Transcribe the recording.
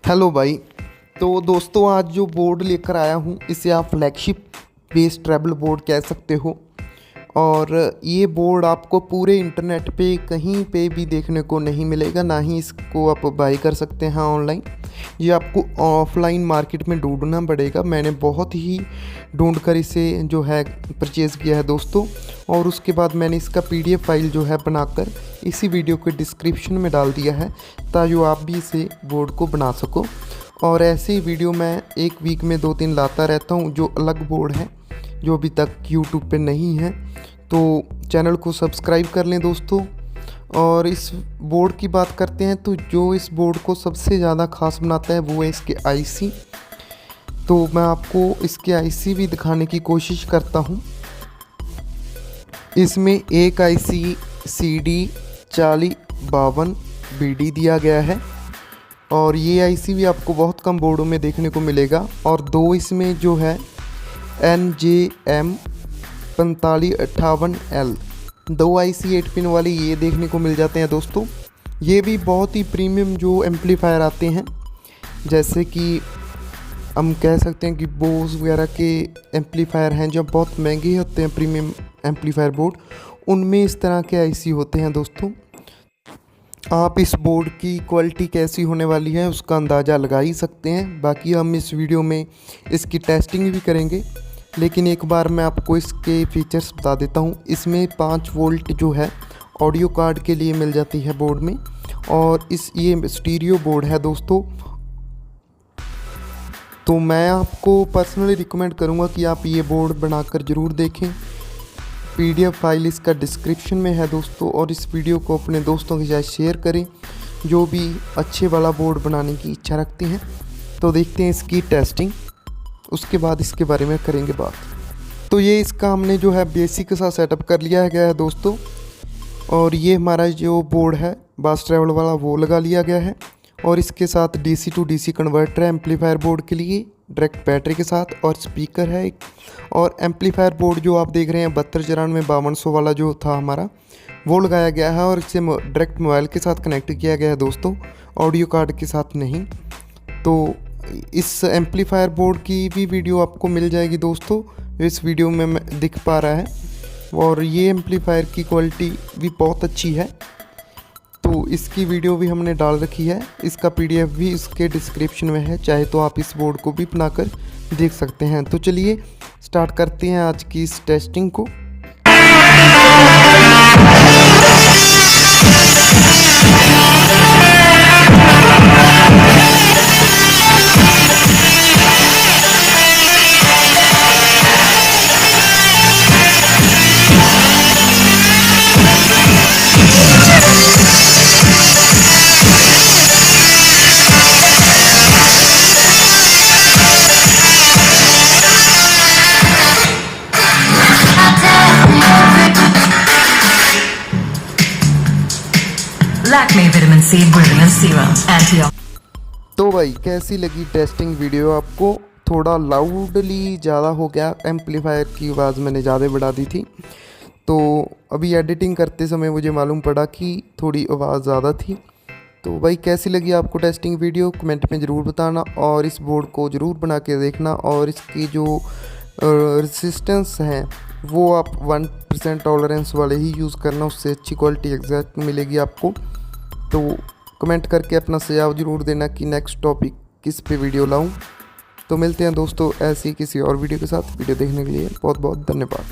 Hello भाई। तो दोस्तों आज जो बोर्ड लेकर आया हूँ इसे आप फ्लैगशिप बेस्ड ट्रैवल बोर्ड कह सकते हो। और ये बोर्ड आपको पूरे इंटरनेट पे कहीं पे भी देखने को नहीं मिलेगा, ना ही इसको आप बाई कर सकते हैं ऑनलाइन। ये आपको ऑफलाइन मार्केट में ढूंढना पड़ेगा। मैंने बहुत ही ढूंढ कर इसे जो है परचेज़ किया है दोस्तों। और उसके बाद मैंने इसका PDF फाइल जो है बनाकर इसी वीडियो के डिस्क्रिप्शन में डाल दिया है, ताकि आप भी इसे बोर्ड को बना सको। और ऐसे ही वीडियो मैं एक वीक में 2-3 लाता रहता हूँ जो अलग बोर्ड है, जो अभी तक YouTube पे नहीं है। तो चैनल को सब्सक्राइब कर लें दोस्तों। और इस बोर्ड की बात करते हैं तो जो इस बोर्ड को सबसे ज़्यादा ख़ास बनाता है वो है इसके IC। तो मैं आपको इसके IC भी दिखाने की कोशिश करता हूँ। इसमें एक IC CD4052BD दिया गया है और ये IC भी आपको बहुत कम बोर्डों में देखने को मिलेगा। और दो इसमें जो है NJM4558L दो IC 8 पिन वाले ये देखने को मिल जाते हैं दोस्तों। ये भी बहुत ही प्रीमियम जो एम्पलीफायर आते हैं, जैसे कि हम कह सकते हैं कि बोस वगैरह के एम्पलीफायर हैं जो बहुत महंगे होते हैं, प्रीमियम एम्पलीफायर बोर्ड, उनमें इस तरह के IC होते हैं दोस्तों। आप इस बोर्ड की क्वालिटी कैसी होने वाली है उसका अंदाज़ा लगा ही सकते हैं। बाकी हम इस वीडियो में इसकी टेस्टिंग भी करेंगे, लेकिन एक बार मैं आपको इसके फीचर्स बता देता हूँ। इसमें 5 वोल्ट जो है ऑडियो कार्ड के लिए मिल जाती है बोर्ड में। और ये स्टीरियो बोर्ड है दोस्तों। तो मैं आपको पर्सनली रिकमेंड करूँगा कि आप ये बोर्ड बनाकर ज़रूर देखें। PDF फाइल इसका डिस्क्रिप्शन में है दोस्तों। और इस वीडियो को अपने दोस्तों के साथ शेयर करें जो भी अच्छे वाला बोर्ड बनाने की इच्छा रखते हैं। तो देखते हैं इसकी टेस्टिंग, उसके बाद इसके बारे में करेंगे बात। तो ये इसका हमने जो है बेसिक सा सेटअप कर लिया गया है दोस्तों। और ये हमारा जो बोर्ड है बास ट्रैवल वाला वो लगा लिया गया है। और इसके साथ DC to DC कन्वर्टर है एम्पलीफायर बोर्ड के लिए डायरेक्ट बैटरी के साथ, और स्पीकर है एक। और एम्पलीफायर बोर्ड जो आप देख रहे हैं 7294-5200 वाला जो था हमारा, वो लगाया गया है। और इसे डायरेक्ट मोबाइल के साथ कनेक्ट किया गया है दोस्तों, ऑडियो कार्ड के साथ नहीं। तो इस एम्पलीफायर बोर्ड की भी वीडियो आपको मिल जाएगी दोस्तों, इस वीडियो में दिख पा रहा है। और ये एम्पलीफायर की क्वालिटी भी बहुत अच्छी है, तो इसकी वीडियो भी हमने डाल रखी है। इसका PDF भी इसके डिस्क्रिप्शन में है, चाहे तो आप इस बोर्ड को भी बनाकर देख सकते हैं। तो चलिए स्टार्ट करते हैं आज की इस टेस्टिंग को। Lakme Vitamin C Brilliant Serum Anti। तो भाई कैसी लगी टेस्टिंग वीडियो आपको? थोड़ा लाउडली ज़्यादा हो गया, एम्पलीफायर की आवाज़ मैंने ज़्यादा बढ़ा दी थी। तो अभी एडिटिंग करते समय मुझे मालूम पड़ा कि थोड़ी आवाज़ ज़्यादा थी। तो भाई कैसी लगी आपको टेस्टिंग वीडियो कमेंट में ज़रूर बताना, और इस बोर्ड को ज़रूर बना के देखना। और इसकी जो रेसिस्टेंस हैं वो आप 1% टॉलरेंस वाले ही यूज़ करना, उससे अच्छी क्वालिटी एग्जैक्ट मिलेगी आपको। तो कमेंट करके अपना सुझाव ज़रूर देना कि नेक्स्ट टॉपिक किस पे वीडियो लाऊं। तो मिलते हैं दोस्तों ऐसी किसी और वीडियो के साथ। वीडियो देखने के लिए बहुत बहुत धन्यवाद।